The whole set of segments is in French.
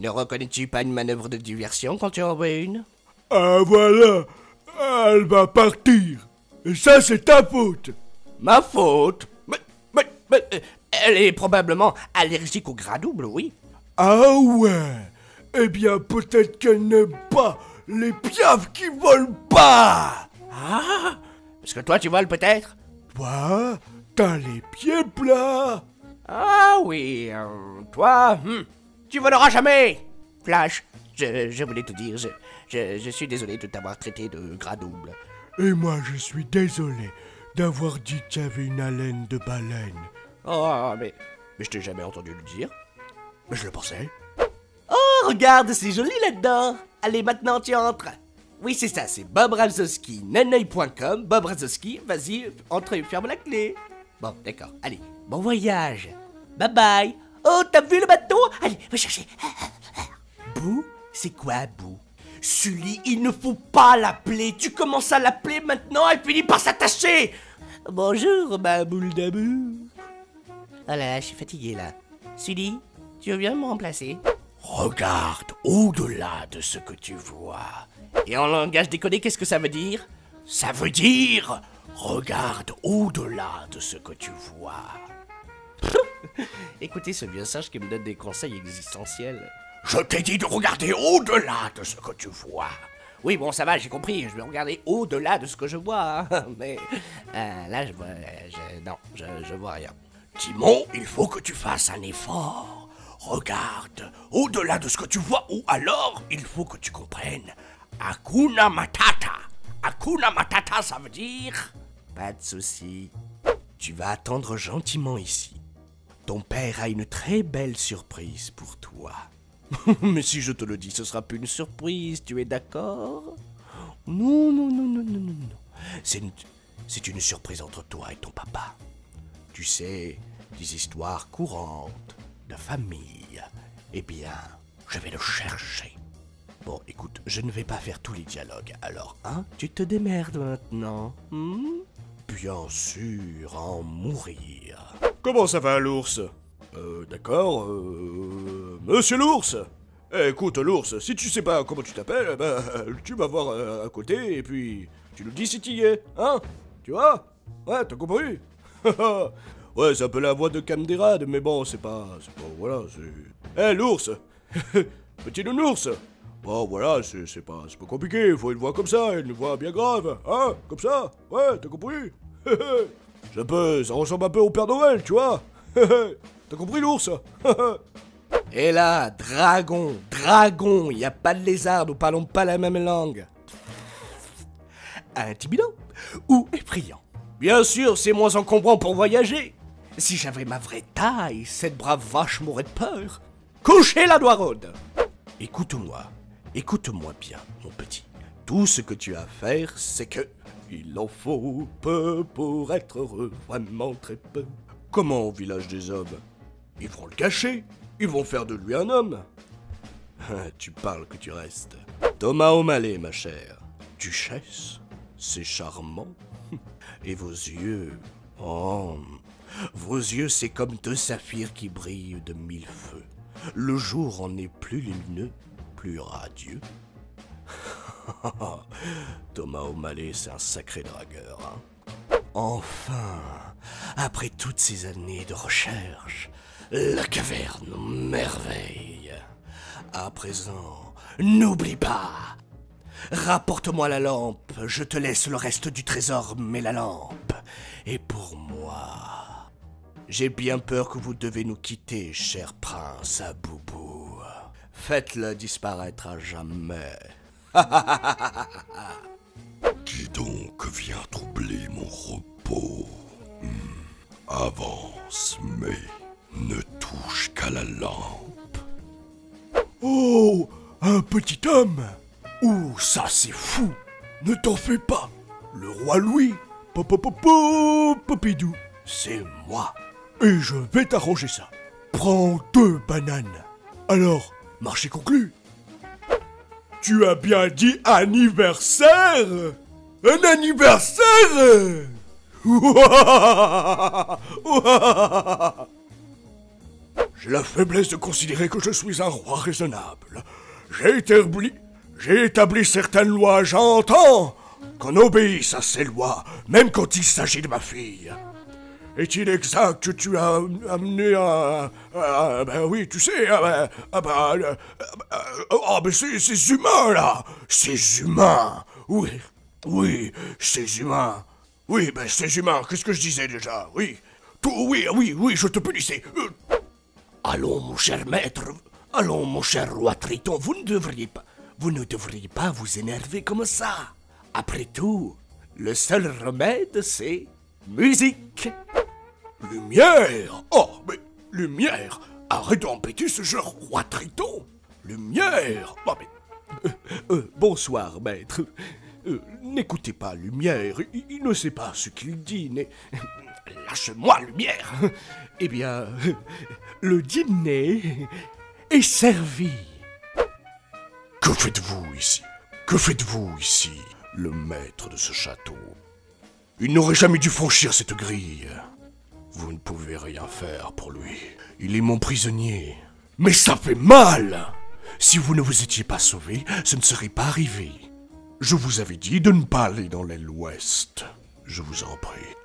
Ne reconnais-tu pas une manœuvre de diversion quand tu en vois une? Ah voilà, elle va partir. Et ça, c'est ta faute. Ma faute? Elle est probablement allergique au gras double, oui. Ah ouais. Eh bien, peut-être qu'elle n'aime pas les piafs qui volent pas. Ah, parce que toi tu voles peut-être? Toi, t'as les pieds plats. Ah oui, toi, tu voleras jamais. Flash, je voulais te dire, je suis désolé de t'avoir traité de gras double. Et moi, je suis désolé d'avoir dit que tu avais une haleine de baleine. Oh, mais je t'ai jamais entendu le dire. Mais je le pensais. Oh, regarde, c'est joli là-dedans. Allez, maintenant tu entres. Oui, c'est ça, c'est Bob Razowski, naneuil.com. Bob Razowski, vas-y, entre et ferme la clé. Bon, d'accord, allez, bon voyage. Bye bye. Oh, t'as vu le bateau? Allez, va chercher. Bou? C'est quoi, Bou? Sully, il ne faut pas l'appeler. Tu commences à l'appeler maintenant et finit par s'attacher. Bonjour, ma boule d'amour. Oh là là, je suis fatigué là. Sully, tu veux bien me remplacer? Regarde au-delà de ce que tu vois. Et en langage décodé, qu'est-ce que ça veut dire? Ça veut dire regarde au-delà de ce que tu vois. Écoutez ce vieux sage qui me donne des conseils existentiels. Je t'ai dit de regarder au-delà de ce que tu vois. Oui, bon, ça va, j'ai compris. Je vais regarder au-delà de ce que je vois. Hein. Mais là, je vois rien. Timon, il faut que tu fasses un effort. Regarde au-delà de ce que tu vois, ou alors il faut que tu comprennes. Hakuna Matata. Hakuna Matata, ça veut dire... Pas de souci. Tu vas attendre gentiment ici. Ton père a une très belle surprise pour toi. Mais si je te le dis, ce sera plus une surprise, tu es d'accord? Non, non, non, non, non, non, non. C'est une surprise entre toi et ton papa. Tu sais, des histoires courantes, de famille. Eh bien, je vais le chercher. Bon, écoute, je ne vais pas faire tous les dialogues, alors, hein? Tu te démerdes maintenant, Bien sûr, en mourir. Comment ça va, l'ours? D'accord, Monsieur l'ours? Écoute, l'ours, si tu sais pas comment tu t'appelles, tu vas voir à côté et puis tu nous dis si tu y es, hein? Tu vois? Ouais, t'as compris? Ouais, c'est un peu la voix de Camderad, mais bon, c'est pas, voilà, c'est... l'ours! Petit nounours! Bon, voilà, c'est pas compliqué, il faut une voix comme ça, une voix bien grave, hein? Comme ça? Ouais, t'as compris? Ça ressemble un peu au Père Noël, tu vois? T'as compris, l'ours? Et là, dragon, il n'y a pas de lézard, nous parlons pas la même langue. Intimidant ou effrayant? Bien sûr, c'est moins encombrant pour voyager. Si j'avais ma vraie taille, cette brave vache m'aurait de peur. Couchez la noiraude! Écoute-moi bien, mon petit. Tout ce que tu as à faire, c'est que... Il en faut peu pour être heureux, vraiment très peu. Comment au village des hommes? Ils vont le cacher, ils vont faire de lui un homme. Tu parles que tu restes. Thomas O'Malley, ma chère. Duchesse, c'est charmant. Et vos yeux... Oh, vos yeux, c'est comme deux saphirs qui brillent de mille feux. Le jour en est plus lumineux, plus radieux. Thomas O'Malley, c'est un sacré dragueur, hein. Enfin, après toutes ces années de recherche, la caverne merveille. À présent, n'oublie pas. Rapporte-moi la lampe, je te laisse le reste du trésor, mais la lampe est pour moi. J'ai bien peur que vous devez nous quitter, cher prince à Boubou. Faites-le disparaître à jamais. Qui donc vient troubler mon repos? Avance, mais ne touche qu'à la lampe. Oh, un petit homme! Ouh, ça c'est fou! Ne t'en fais pas! Le roi Louis, Popidou, C'est moi! et je vais t'arranger ça. Prends 2 bananes. Alors, marché conclu. Tu as bien dit anniversaire? Un anniversaire? J'ai la faiblesse de considérer que je suis un roi raisonnable. J'ai établi certaines lois, j'entends qu'on obéisse à ces lois, même quand il s'agit de ma fille. Est-il exact que tu as amené ben oui, tu sais, mais ces humains, là, ces humains, oui, ces humains, oui, ben ces humains, qu'est-ce que je disais déjà, oui, oui, je te punissais. Allons, mon cher maître, allons, mon cher roi Triton, vous ne devriez pas vous énerver comme ça. Après tout, le seul remède, c'est musique. Lumière! Oh, mais lumière! Arrête d'embêter ce genre roi Triton! Lumière! Oh, mais... bonsoir, maître. N'écoutez pas Lumière, il ne sait pas ce qu'il dit, Lâche-moi, Lumière! Eh bien, le dîner est servi. Que faites-vous ici? Que faites-vous ici, le maître de ce château? Il n'aurait jamais dû franchir cette grille. Vous ne pouvez rien faire pour lui. Il est mon prisonnier. Mais ça fait mal! Si vous ne vous étiez pas sauvé, ce ne serait pas arrivé. Je vous avais dit de ne pas aller dans l'aile ouest. Je vous en prie.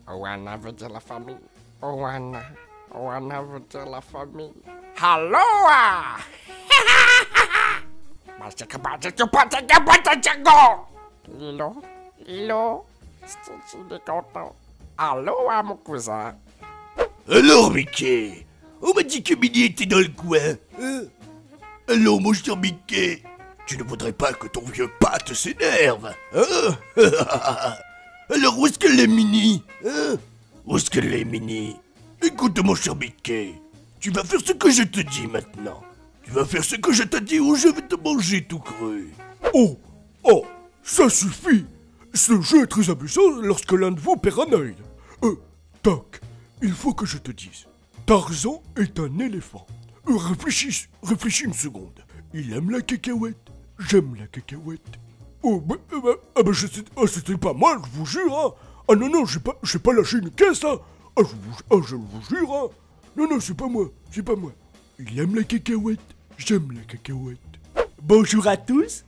Oana veut dire la famille. Oana veut dire la famille. Aloha! Lilo, c'est content. Aloha, mon cousin. Alors, Mickey, on m'a dit que Minnie était dans le coin. Hein? Alors, mon cher Mickey, tu ne voudrais pas que ton vieux pâte s'énerve, hein? Alors, où est-ce qu'elle est, Minnie? Hein? Où est-ce qu'elle est, Minnie? Écoute, mon cher Mickey, tu vas faire ce que je te dis maintenant. Tu vas faire ce que je t'ai dit ou je vais te manger tout cru. Oh, ça suffit. Ce jeu est très amusant lorsque l'un de vous perd un œil. Toc, il faut que je te dise. Tarzan est un éléphant. Réfléchis une seconde. Il aime la cacahuète. J'aime la cacahuète. C'était pas mal, je vous jure, hein. Ah non, j'ai pas lâché une caisse, hein. Je vous jure, hein. Non, c'est pas moi. Il aime la cacahuète. J'aime la cacahuète. Bonjour à tous.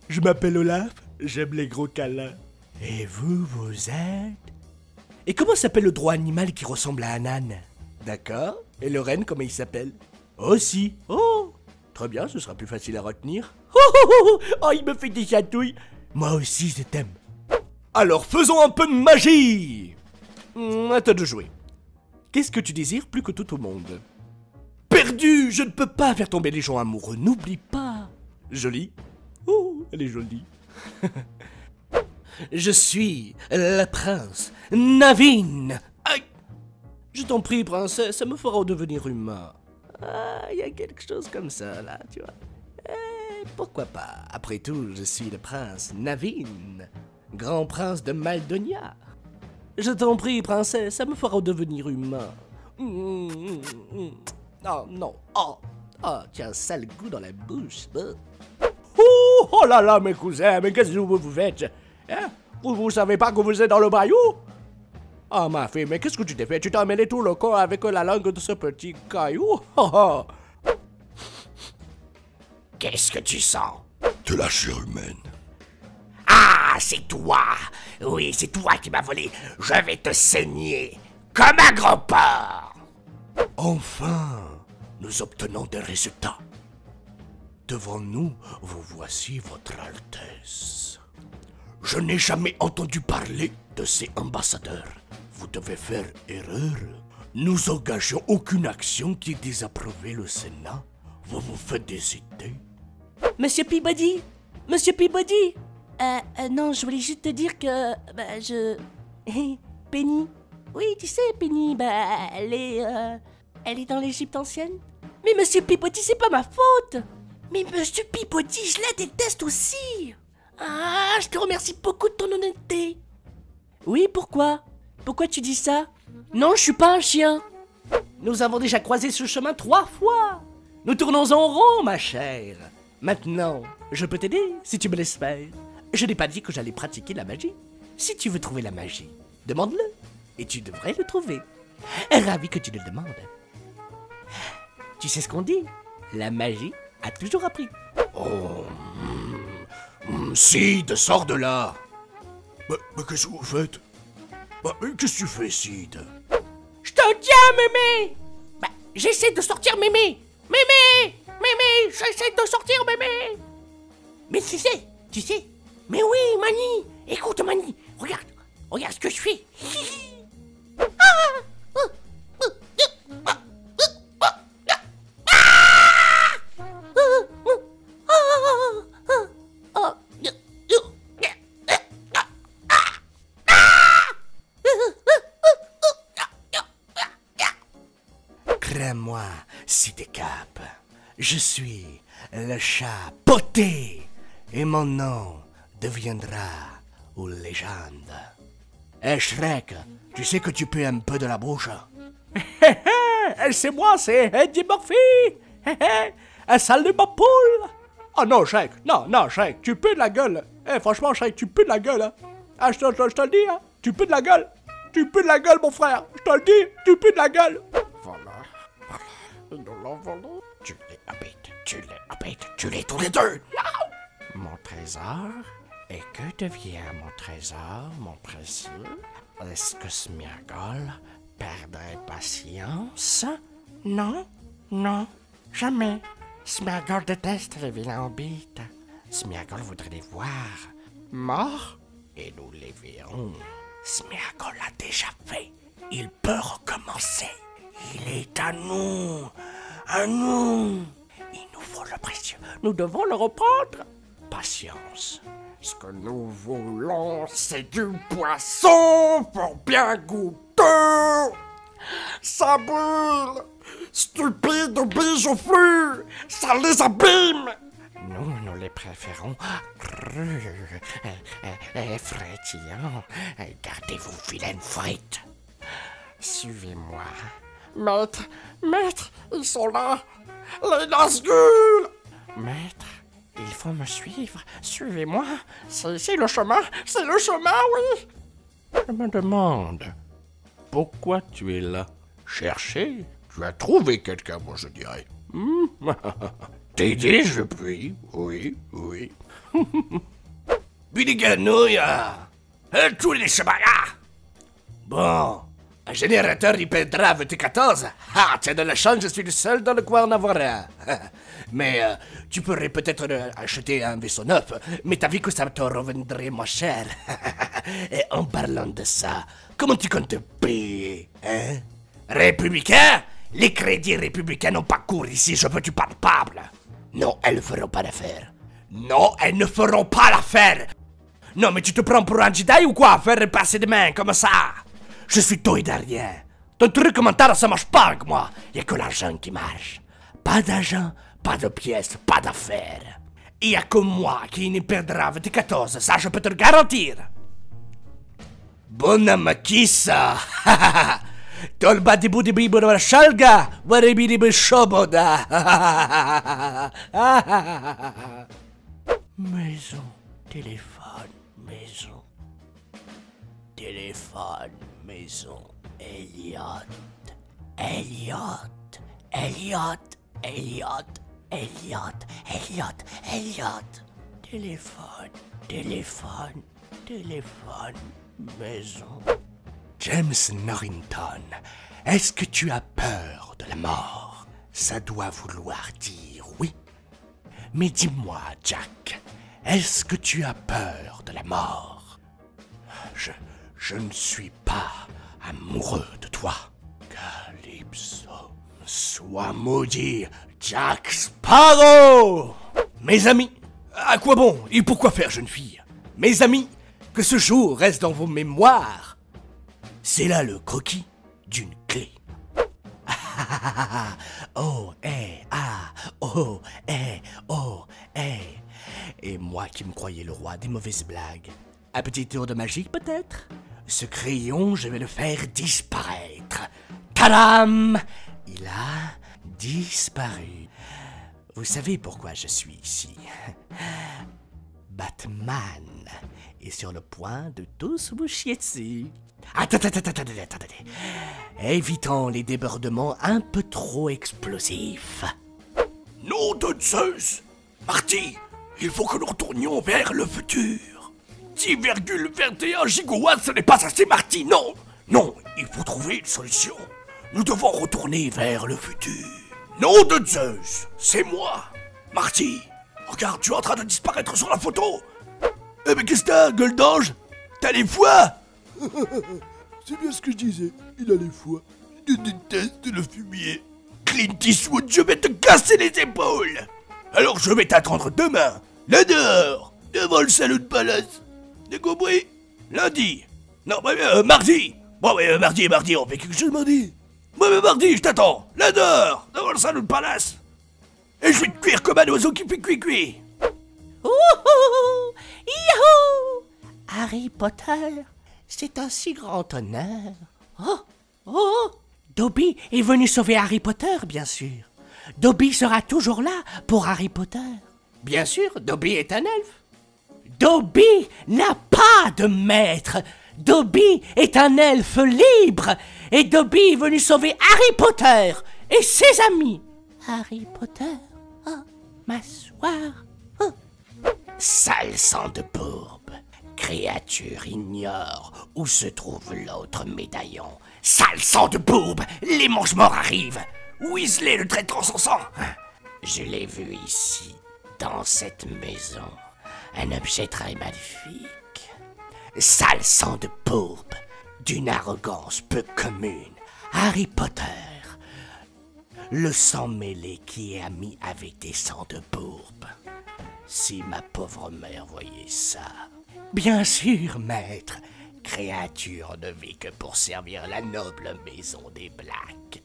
Je m'appelle Olaf. J'aime les gros câlins. Et vous êtes... Et comment s'appelle le droit animal qui ressemble à un âne? D'accord. Et le renne, comment il s'appelle? Aussi. Oh, très bien, ce sera plus facile à retenir. Oh, il me fait des chatouilles. Moi aussi, je t'aime. Alors, faisons un peu de magie. À toi de jouer. Qu'est-ce que tu désires plus que tout au monde? Perdu. Je ne peux pas faire tomber les gens amoureux. N'oublie pas. Jolie. Oh, elle est jolie. Je suis le prince Naveen. Aïe. Je t'en prie, princesse, ça me fera devenir humain. Ah, il y a quelque chose comme ça, là, tu vois. Pourquoi pas? Après tout, je suis le prince Naveen, grand prince de Maldonia. Je t'en prie, princesse, ça me fera devenir humain. Oh, non. Oh, tu as un sale goût dans la bouche. Oh là là, mes cousins, mais qu'est-ce que vous faites? Hein? Vous savez pas que vous êtes dans le bayou? Ah, ma fille, mais qu'est-ce que tu t'es fait? Tu t'as emmêlé tout le corps avec la langue de ce petit caillou? Qu'est-ce que tu sens? De la chair humaine. Ah, c'est toi! Oui, c'est toi qui m'as volé. Je vais te saigner comme un gros porc! Enfin, nous obtenons des résultats. Devant nous, vous voici, votre Altesse. Je n'ai jamais entendu parler de ces ambassadeurs. Vous devez faire erreur. Nous engageons aucune action qui est désapprouvée le Sénat. Vous vous faites hésiter. Monsieur Peabody! Non, je voulais juste te dire que... Penny... Oui, tu sais, Penny, elle est dans l'Égypte ancienne. Mais Monsieur Peabody, c'est pas ma faute! Mais Monsieur Peabody, je la déteste aussi! Ah, je te remercie beaucoup de ton honnêteté. Oui, pourquoi? Pourquoi tu dis ça? Non, je suis pas un chien. Nous avons déjà croisé ce chemin 3 fois. Nous tournons en rond, ma chère. Maintenant, je peux t'aider, si tu me l'espères. Je n'ai pas dit que j'allais pratiquer la magie. Si tu veux trouver la magie, demande-le. Et tu devrais le trouver. Ravi que tu le demandes. Tu sais ce qu'on dit? La magie a toujours appris. Oh... Sid, sors de là. Bah, qu'est-ce que vous faites? Bah, qu'est-ce que tu fais, Sid? Je te tiens, mémé. Bah, j'essaie de sortir, mémé. Mémé, j'essaie de sortir, mémé. Mais tu sais. Mais oui, Mani. Écoute, Mani, regarde ce que je fais. Crée-moi, Sidecap. Je suis le chat poté et mon nom deviendra une légende. Eh Shrek, tu sais que tu peux un peu de la bouche? C'est moi, c'est Eddie Murphy. Salut ma poule. Oh non, Shrek, non, Shrek, tu pues de la gueule. Franchement, Shrek, tu pues de la gueule. Ah, je te le dis, hein. Tu pues de la gueule. Tu pues de la gueule, mon frère. Je te le dis, tu pues de la gueule. Voilà. Tu l'es tous les deux. Mon trésor. Et que devient mon trésor, mon précieux? Est-ce que Sméagol perdrait patience? Non, jamais. Sméagol déteste les vilains hobbits. Sméagol voudrait les voir morts, et nous les verrons. Sméagol l'a déjà fait. Il peut recommencer. Il est à nous. Il nous faut le précieux. Nous devons le reprendre. Patience. Ce que nous voulons, c'est du poisson pour bien goûter. Ça brûle. Stupide bijoux flux. Ça les abîme. Nous les préférons crus, frétillants. Gardez vos vilaines frites. Suivez-moi. Maître, ils sont là. Les Nazgûl. Maître, il faut me suivre. Suivez-moi. C'est le chemin. C'est le chemin, oui. Je me demande, pourquoi tu es là? Chercher? Tu as trouvé quelqu'un, moi je dirais. T'aider, je puis. Oui. Bidiganouya. Tous les chemins. Bon. Un générateur hyperdra VT14. Ah, tiens de la chance, je suis le seul dans le coin en avoir un. Mais tu pourrais peut-être acheter un vaisseau neuf, mais t'as vu que ça te reviendrait moins cher. Et en parlant de ça, comment tu comptes te payer, hein? Républicain? Les crédits républicains n'ont pas cours ici, je veux du palpable. Non, elles ne feront pas l'affaire. Non, elles ne feront pas l'affaire. Non, mais tu te prends pour un Jedi ou quoi? Faire passer des mains comme ça? Je suis toi et rien. Ton truc commentaire, ça marche pas avec moi. Y'a que l'argent qui marche. Pas d'argent, pas de pièces, pas d'affaires. Il y a que moi qui ne perdra VT14, ça je peux te le garantir. Bonhomme qui ça? Tolba di budi bibo de shalga, waribi di shoboda. Maison, téléphone, maison. Téléphone, maison, Elliot. Téléphone, maison. James Norrington, est-ce que tu as peur de la mort? Ça doit vouloir dire oui. Mais dis-moi, Jack, est-ce que tu as peur de la mort? Je ne suis pas amoureux de toi. Calypso, sois maudit, Jack Sparrow! Mes amis, à quoi bon et pourquoi faire, jeune fille? Mes amis, que ce jour reste dans vos mémoires. C'est là le croquis d'une clé. Et moi qui me croyais le roi des mauvaises blagues. Un petit tour de magie peut-être? Ce crayon, je vais le faire disparaître. Tadam! Il a disparu. Vous savez pourquoi je suis ici? Batman est sur le point de tous vous chier dessus. Attendez. Évitons les débordements un peu trop explosifs. Nom de Zeus! Marty, il faut que nous retournions vers le futur. 10,21 gigawatts, ce n'est pas assez, Marty, non! Non, il faut trouver une solution. Nous devons retourner vers le futur. Nom de Zeus, c'est moi! Marty, regarde, tu es en train de disparaître sur la photo! Eh mais qu'est-ce que t'as, gueule d'ange? T'as les foies? C'est bien ce que je disais, il a les foies. Je déteste le fumier. Clint Eastwood, je vais te casser les épaules. Alors je vais t'attendre demain, là dehors, devant le salon de palace. T'as compris? Lundi. Non, mais mardi. Bon, mais mardi, on fait quelque chose mardi. Ouais, mais mardi, je t'attends, là dehors, devant le salon de palace. Et je vais te cuire comme un oiseau qui fait cuit-cuit. Ouhou! Yahoo! Harry Potter, c'est un si grand honneur. Oh! Dobby est venu sauver Harry Potter, bien sûr. Dobby sera toujours là pour Harry Potter. Bien sûr, Dobby est un elfe. Dobby n'a pas de maître. Dobby est un elfe libre. Et Dobby est venu sauver Harry Potter et ses amis. Harry Potter, m'asseoir. Sale sang de bourbe. Créature ignore où se trouve l'autre médaillon. Sale sang de bourbe, les mange-morts arrivent. Weasley, le traître en son sang. Je l'ai vu ici, dans cette maison. Un objet très magnifique. Sale sang de bourbe, d'une arrogance peu commune. Harry Potter, le sang mêlé qui est ami avec des sangs de bourbe. Si ma pauvre mère voyait ça. Bien sûr, maître. Créature ne vit que pour servir la noble maison des Blacks.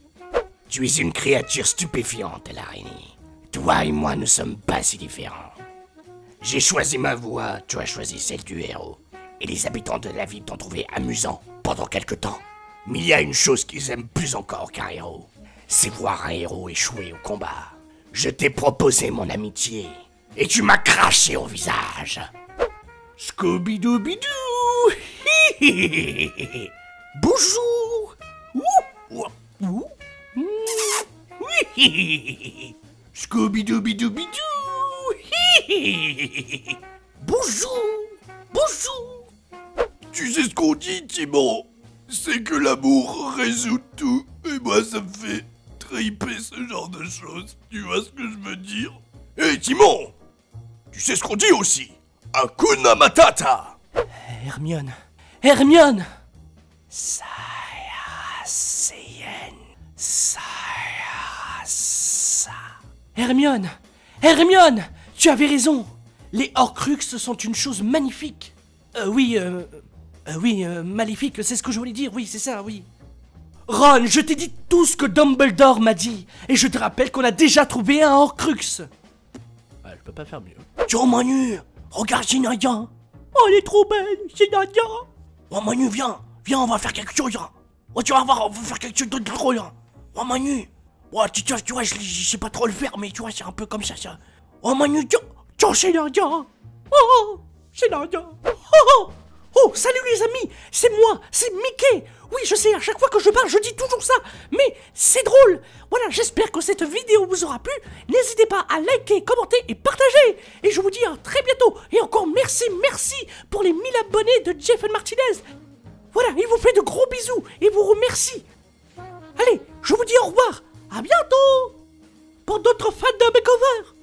Tu es une créature stupéfiante, l'araignée. Toi et moi ne sommes pas si différents. J'ai choisi ma voie, tu as choisi celle du héros. Et les habitants de la ville t'ont trouvé amusant pendant quelque temps. Mais il y a une chose qu'ils aiment plus encore qu'un héros. C'est voir un héros échouer au combat. Je t'ai proposé mon amitié. Et tu m'as craché au visage. Scooby-Dooby-Doo. Bonjour. Scooby-Dooby-Dooby-Doo. Bonjour. Tu sais ce qu'on dit, Timon? C'est que l'amour résout tout. Et moi, ça me fait triper ce genre de choses. Tu vois ce que je veux dire? Hé, Timon! Tu sais ce qu'on dit aussi? Hakuna Matata! Hermione. Saiyajin. Hermione, tu avais raison. Les Horcruxes sont une chose magnifique. Maléfique, c'est ce que je voulais dire, oui, c'est ça, oui. Ron, je t'ai dit tout ce que Dumbledore m'a dit, et je te rappelle qu'on a déjà trouvé un Horcrux. Je peux pas faire mieux. Tiens, Manu, regarde Zinaya. Oh, elle est trop belle, Zinaya. Oh, Manu, viens, on va faire quelque chose. Oh, tu vas voir, on va faire quelque chose de drôle. Oh, Manu. Oh, tu vois, je sais pas trop le faire, mais tu vois, c'est un peu comme ça. Oh, Manu, tiens, Zinaya. Oh, Zinaya. Oh, salut les amis, c'est moi, c'est Mickey. Oui, je sais, à chaque fois que je parle, je dis toujours ça, mais c'est drôle. Voilà, j'espère que cette vidéo vous aura plu. N'hésitez pas à liker, commenter et partager. Et je vous dis à très bientôt. Et encore merci pour les 1000 abonnés de Jeff Martinez. Voilà, il vous fait de gros bisous et vous remercie. Allez, je vous dis au revoir. À bientôt pour d'autres fans de Makeover.